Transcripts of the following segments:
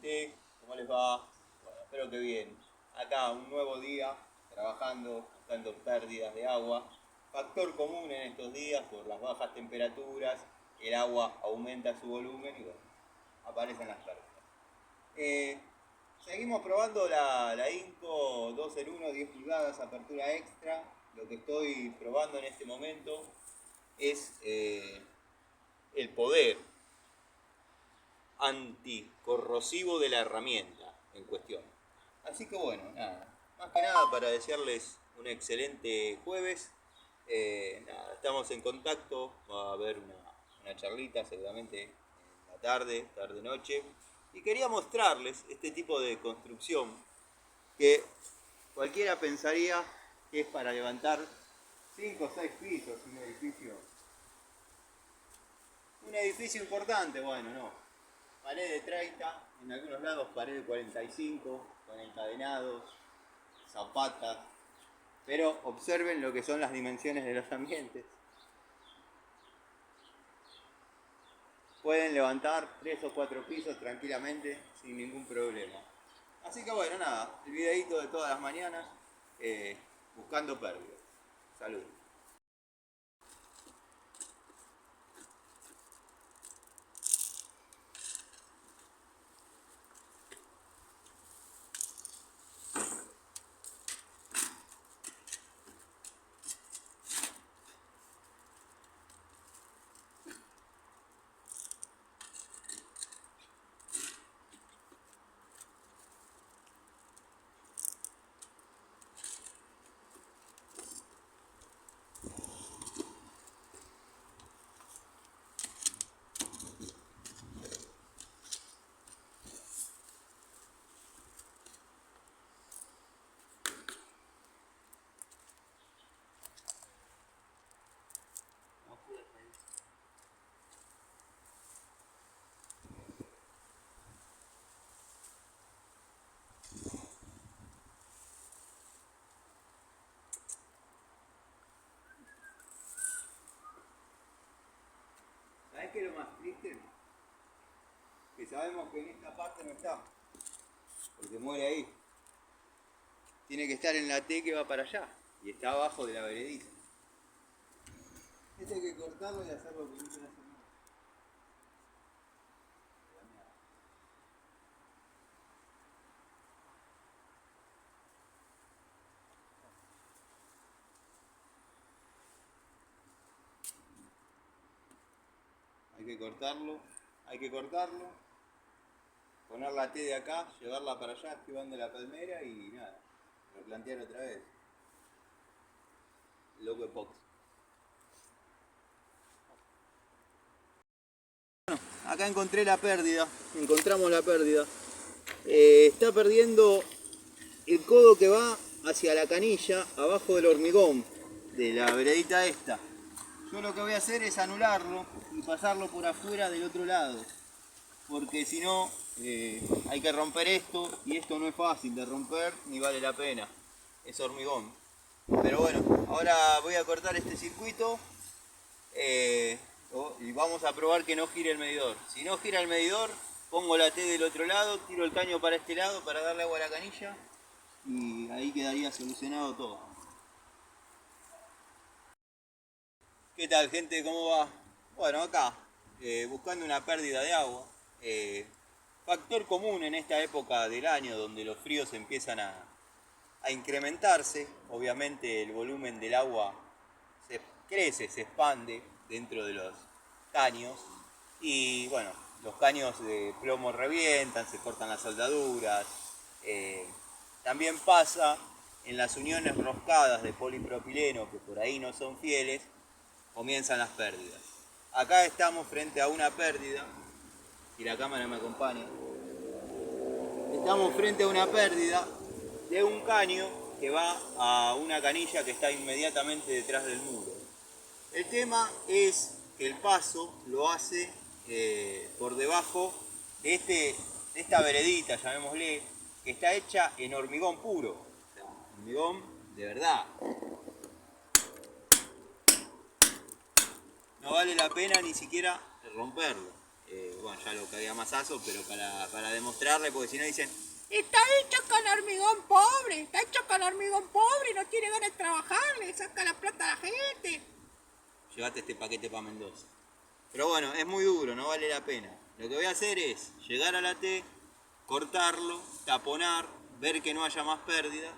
gente, ¿cómo les va? Bueno, espero que bien. Acá un nuevo día, trabajando, buscando pérdidas de agua. Factor común en estos días, por las bajas temperaturas, el agua aumenta su volumen y bueno, aparecen las pérdidas. Seguimos probando la Inco 2 en 1, 10 pulgadas, apertura extra. Lo que estoy probando en este momento es el poder anticorrosivo de la herramienta en cuestión. Así que bueno, nada, más que nada para desearles un excelente jueves. Nada, estamos en contacto, va a haber una charlita seguramente en la tarde, tarde-noche. Y quería mostrarles este tipo de construcción que cualquiera pensaría que es para levantar 5 o 6 pisos, un edificio importante. Bueno, no. Pared de 30, en algunos lados pared de 45, con encadenados, zapatas. Pero observen lo que son las dimensiones de los ambientes. Pueden levantar 3 o 4 pisos tranquilamente, sin ningún problema. Así que bueno, nada, el videito de todas las mañanas, buscando pérdidas. Salud. ¿Sabés qué es lo más triste? Que sabemos que en esta parte no está, porque muere ahí. Tiene que estar en la T que va para allá, y está abajo de la veredita. Este hay que cortarlo y hacerlo con una semana. Hay que cortarlo, poner la T de acá, llevarla para allá, esquivando la palmera y nada, replantear otra vez. Loco epoxi. Bueno, acá encontramos la pérdida. Está perdiendo el codo que va hacia la canilla, abajo del hormigón, de la veredita esta. Yo lo que voy a hacer es anularlo y pasarlo por afuera del otro lado, porque si no hay que romper esto, y esto no es fácil de romper ni vale la pena, es hormigón. Pero bueno, ahora voy a cortar este circuito y vamos a probar que no gire el medidor. Si no gira el medidor, pongo la T del otro lado, tiro el caño para este lado para darle agua a la canilla y ahí quedaría solucionado todo. ¿Qué tal, gente? ¿Cómo va? Bueno, acá, buscando una pérdida de agua. Factor común en esta época del año donde los fríos empiezan a incrementarse. Obviamente el volumen del agua se crece, se expande dentro de los caños. Y bueno, los caños de plomo revientan, se cortan las soldaduras. También pasa en las uniones roscadas de polipropileno, que por ahí no son fieles, comienzan las pérdidas. Acá estamos frente a una pérdida, si la cámara me acompaña. Estamos frente a una pérdida de un caño que va a una canilla que está inmediatamente detrás del muro. El tema es que el paso lo hace por debajo de esta veredita, llamémosle, que está hecha en hormigón puro, o sea, hormigón de verdad. No vale la pena ni siquiera romperlo. Bueno, ya lo cagué a mazazo, pero para demostrarle, porque si no dicen, Está hecho con hormigón pobre, está hecho con hormigón pobre, no tiene ganas de trabajar, le saca la plata a la gente. llévate este paquete para Mendoza. Pero bueno, es muy duro, no vale la pena. Lo que voy a hacer es llegar a la T, cortarlo, taponar, ver que no haya más pérdida,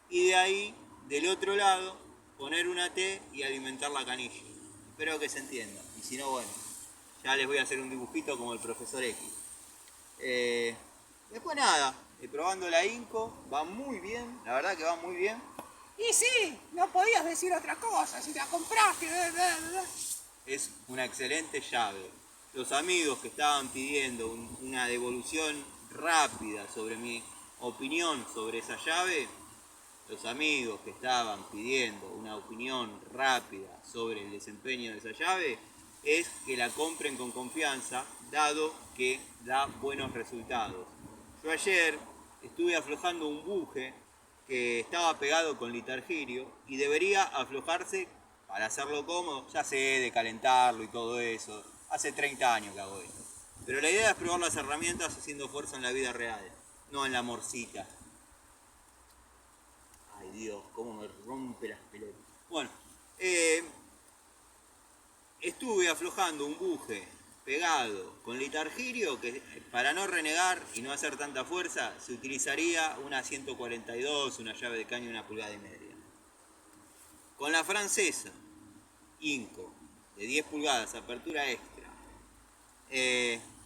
y de ahí, del otro lado, poner una T y alimentar la canilla. Espero que se entienda. Y si no, bueno, ya les voy a hacer un dibujito como el profesor X. Después nada, probando la Inco, va muy bien, la verdad que va muy bien. Y sí, no podías decir otra cosa, si la compraste. Es una excelente llave. Los amigos que estaban pidiendo una devolución rápida sobre mi opinión sobre esa llave, los amigos que estaban pidiendo una opinión rápida sobre el desempeño de esa llave, es que la compren con confianza, dado que da buenos resultados. Yo ayer estuve aflojando un buje que estaba pegado con litargirio y debería aflojarse para hacerlo cómodo. Ya sé de calentarlo y todo eso. Hace 30 años que hago esto. Pero la idea es probar las herramientas haciendo fuerza en la vida real, no en la morcita. Ay Dios, cómo me rompe las pelotas. Bueno, estuve aflojando un buje pegado con litargirio que para no renegar y no hacer tanta fuerza se utilizaría una 142, una llave de caño, una pulgada y media. Con la francesa Inco de 10 pulgadas, apertura extra,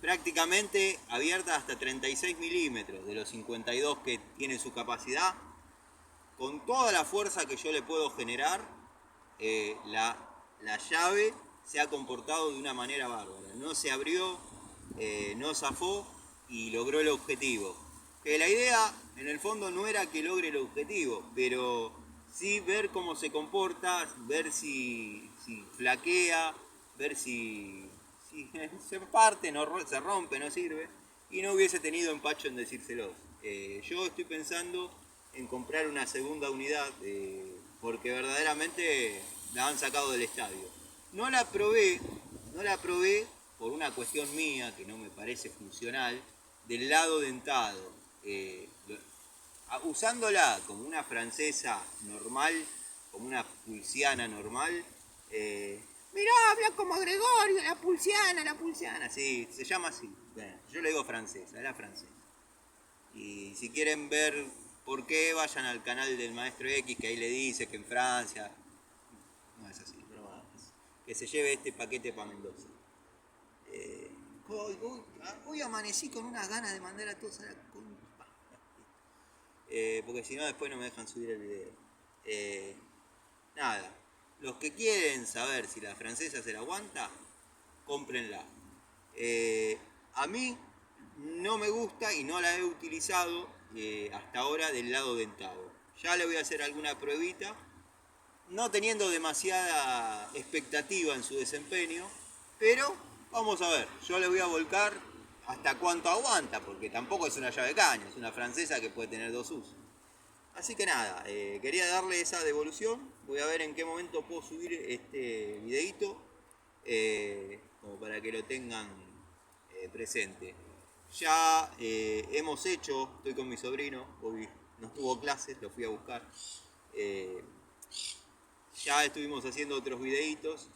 prácticamente abierta hasta 36 milímetros de los 52 que tiene su capacidad, con toda la fuerza que yo le puedo generar, la llave se ha comportado de una manera bárbara. No se abrió, no zafó y logró el objetivo. Que la idea, en el fondo, no era que logre el objetivo, pero sí ver cómo se comporta, ver si flaquea, ver si se parte, no, se rompe, no sirve. Y no hubiese tenido empacho en decírselo. Yo estoy pensando en comprar una segunda unidad porque verdaderamente la han sacado del estadio. No la probé por una cuestión mía que no me parece funcional, del lado dentado. Usándola como una francesa normal, como una pulsiana normal, Mirá, habla como Gregorio, la pulsiana, la pulsiana. sí, se llama así. Bueno, yo le digo francesa, es la francesa. Y si quieren ver por qué, vayan al canal del Maestro X, que ahí le dice que en Francia, no es así, pero bueno, que se lleve este paquete para Mendoza. Hoy amanecí con unas ganas de mandar a todos a la compa. Porque si no después no me dejan subir el video. Nada, los que quieren saber si la francesa se la aguanta, cómprenla. A mí no me gusta y no la he utilizado hasta ahora del lado dentado. Ya le voy a hacer alguna pruebita, no teniendo demasiada expectativa en su desempeño, pero vamos a ver, yo le voy a volcar hasta cuánto aguanta, porque tampoco es una llave de caño, es una francesa que puede tener dos usos. Así que nada, quería darle esa devolución, voy a ver en qué momento puedo subir este videito, como para que lo tengan presente. Ya hemos hecho, estoy con mi sobrino, hoy no tuvo clases, lo fui a buscar. Ya estuvimos haciendo otros videitos,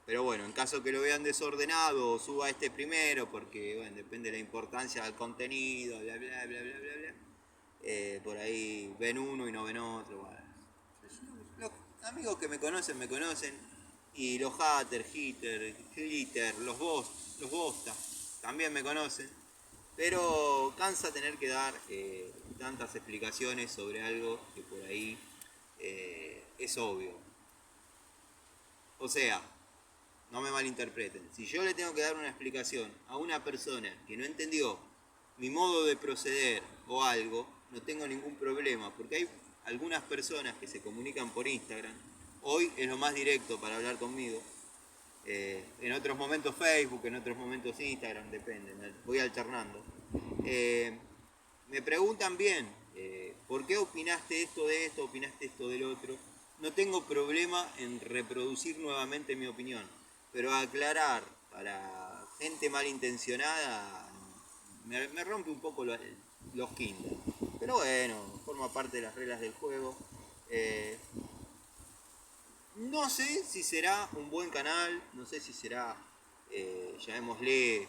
pero bueno, en caso que lo vean desordenado, suba este primero, porque bueno, depende de la importancia del contenido, bla bla bla bla bla bla. Por ahí ven uno y no ven otro. Bueno. Los amigos que me conocen, y los haters, hitter, los bosta, también me conocen. Pero cansa tener que dar tantas explicaciones sobre algo que por ahí es obvio. O sea, no me malinterpreten. Si yo le tengo que dar una explicación a una persona que no entendió mi modo de proceder o algo, no tengo ningún problema, porque hay algunas personas que se comunican por Instagram. Hoy es lo más directo para hablar conmigo. En otros momentos Facebook, en otros momentos Instagram, depende, voy alternando. Me preguntan bien, ¿por qué opinaste esto, opinaste esto del otro? No tengo problema en reproducir nuevamente mi opinión, pero aclarar para gente malintencionada me rompe un poco los kindles. Pero bueno, forma parte de las reglas del juego. No sé si será un buen canal, no sé si será, llamémosle,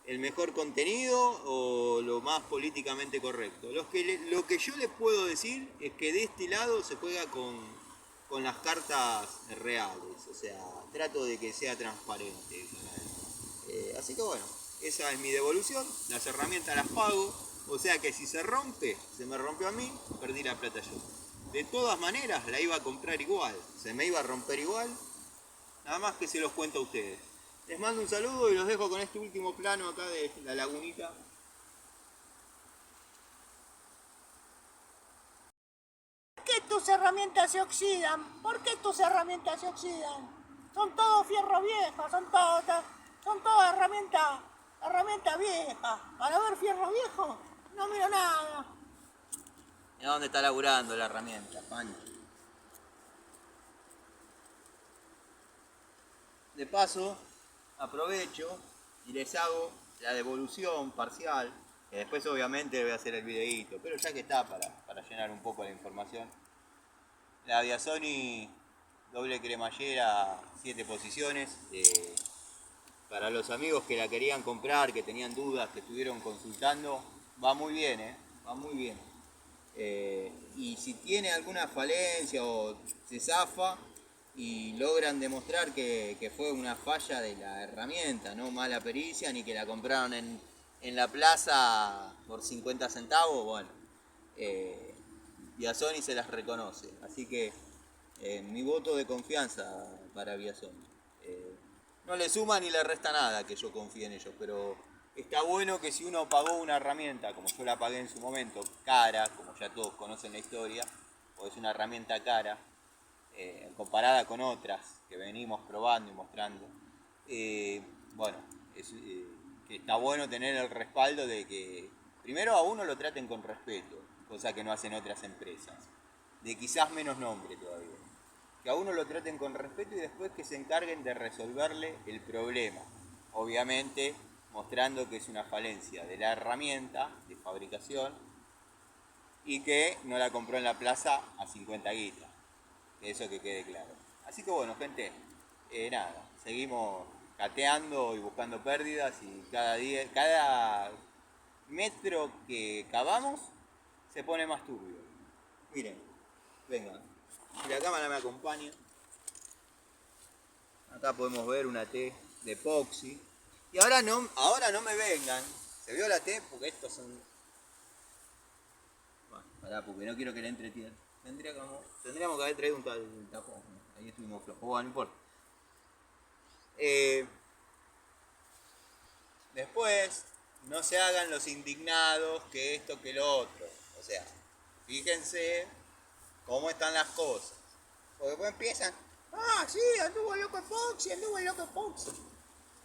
el mejor contenido o lo más políticamente correcto. Lo que yo les puedo decir es que de este lado se juega con las cartas reales, o sea, trato de que sea transparente el canal. Así que bueno, esa es mi devolución, las herramientas las pago, o sea que si se rompe, se me rompió a mí, perdí la plata yo. De todas maneras la iba a comprar igual, se me iba a romper igual, nada más que se los cuento a ustedes. Les mando un saludo y los dejo con este último plano acá de la lagunita. ¿Por qué tus herramientas se oxidan? ¿Por qué tus herramientas se oxidan? Son todo fierro viejo, son todas herramientas viejas. Para ver fierro viejo, no miro nada. ¿Y dónde está laburando la herramienta, Pancho? De paso, aprovecho y les hago la devolución parcial, que después obviamente voy a hacer el videíto, pero ya que está para llenar un poco la información. La Biasoni doble cremallera, 7 posiciones, para los amigos que la querían comprar, que tenían dudas, que estuvieron consultando, va muy bien, va muy bien. Y si tiene alguna falencia o se zafa y logran demostrar que fue una falla de la herramienta, no mala pericia, ni que la compraron en la plaza por 50 centavos, bueno, Biasoni se las reconoce. Así que mi voto de confianza para Biasoni. No le suma ni le resta nada que yo confíe en ellos, pero está bueno que si uno pagó una herramienta, como yo la pagué en su momento, cara, como ya todos conocen la historia, o es una herramienta cara, comparada con otras que venimos probando y mostrando, bueno, que está bueno tener el respaldo de que primero a uno lo traten con respeto, cosa que no hacen otras empresas, de quizás menos nombre todavía, que a uno lo traten con respeto y después que se encarguen de resolverle el problema, obviamente mostrando que es una falencia de la herramienta de fabricación y que no la compró en la plaza a 50 guitas. Eso que quede claro. Así que bueno, gente, nada, seguimos cateando y buscando pérdidas y cada metro que cavamos se pone más turbio. Miren, vengan, si la cámara me acompaña, acá podemos ver una T de epoxi. Y ahora no me vengan, se vio la T porque estos son... Bueno, pará, porque no quiero que le entre tierra. Tendríamos que haber traído un tapón, ahí estuvimos flojos, bueno, no importa. Después, no se hagan los indignados que esto que lo otro. O sea, fíjense cómo están las cosas. Porque después empiezan, sí, anduvo loco epoxi.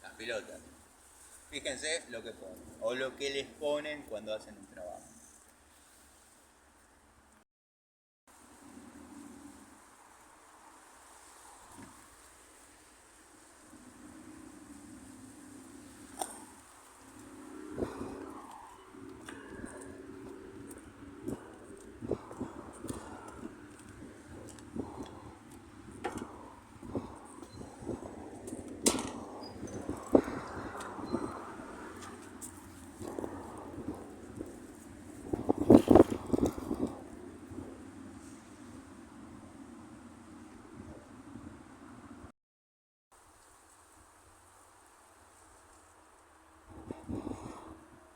Las pelotas. Fíjense lo que ponen, o lo que les ponen cuando hacen un trabajo.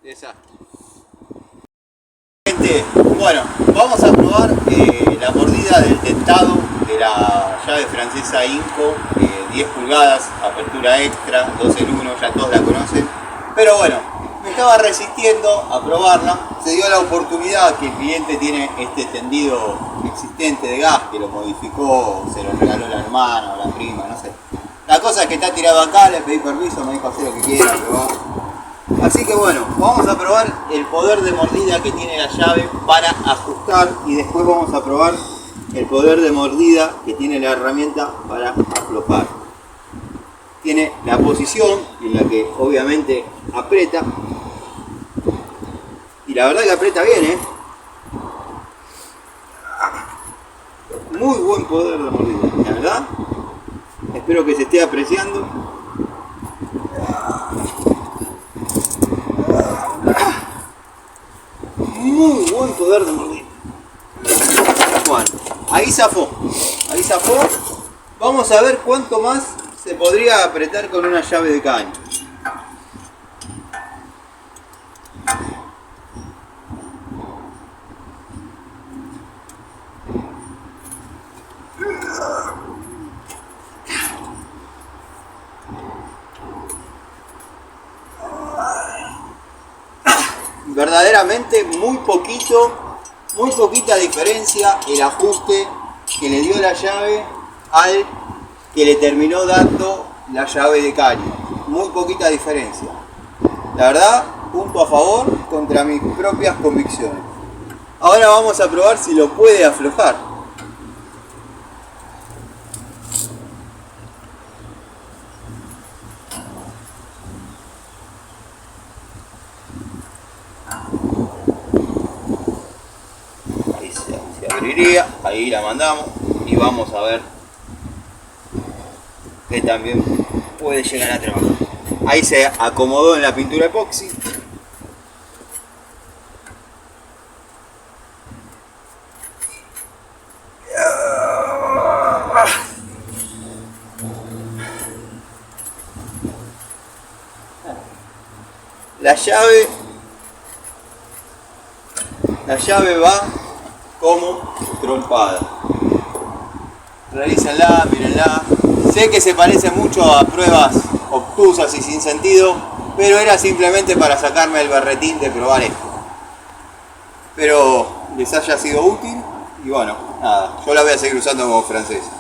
Desastre. Gente, bueno, vamos a probar la mordida del dentado de la llave francesa Inco, 10 pulgadas, apertura extra, 2 en 1, ya todos la conocen. Pero bueno, me estaba resistiendo a probarla. Se dio la oportunidad que el cliente tiene este tendido existente de gas, que lo modificó, se lo regaló la hermana o la prima, no sé. La cosa es que está tirado acá, le pedí permiso, me dijo hacer lo que quiera, probar. Así que bueno, vamos a probar el poder de mordida que tiene la llave para ajustar y después vamos a probar el poder de mordida que tiene la herramienta para aflojar. tiene la posición en la que obviamente aprieta. Y la verdad que aprieta bien, ¿eh? Muy buen poder de mordida, la verdad. Espero que se esté apreciando. Muy buen poder de mordida. Bueno, ahí zafó. Ahí zafó. Vamos a ver cuánto más se podría apretar con una llave de caño. Verdaderamente muy poquita diferencia el ajuste que le dio la llave al que le terminó dando la llave de caño. Muy poquita diferencia. La verdad, punto a favor contra mis propias convicciones. Ahora vamos a probar si lo puede aflojar. Ahí se abriría, ahí la mandamos y vamos a ver que también puede llegar a trabajar. Ahí se acomodó en la pintura epoxi. La llave va como trompada. Revísenla, mírenla. Sé que se parece mucho a pruebas obtusas y sin sentido, pero era simplemente para sacarme el berretín de probar esto. Espero les haya sido útil y bueno, nada, yo la voy a seguir usando como francesa.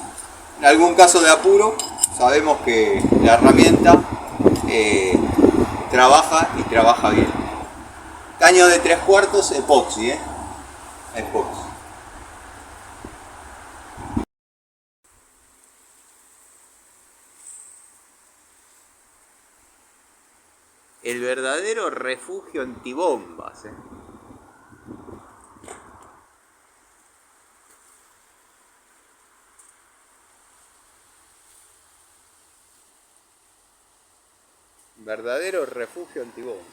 En algún caso de apuro, sabemos que la herramienta trabaja y trabaja bien. Caño de 3/4 epoxi, epoxi. El verdadero refugio antibombas, Verdadero refugio antibombas.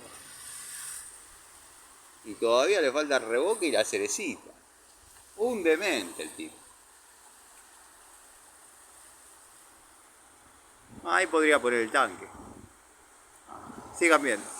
Y todavía le falta el reboque y la cerecita. Un demente el tipo. Ahí podría poner el tanque. Sigan viendo.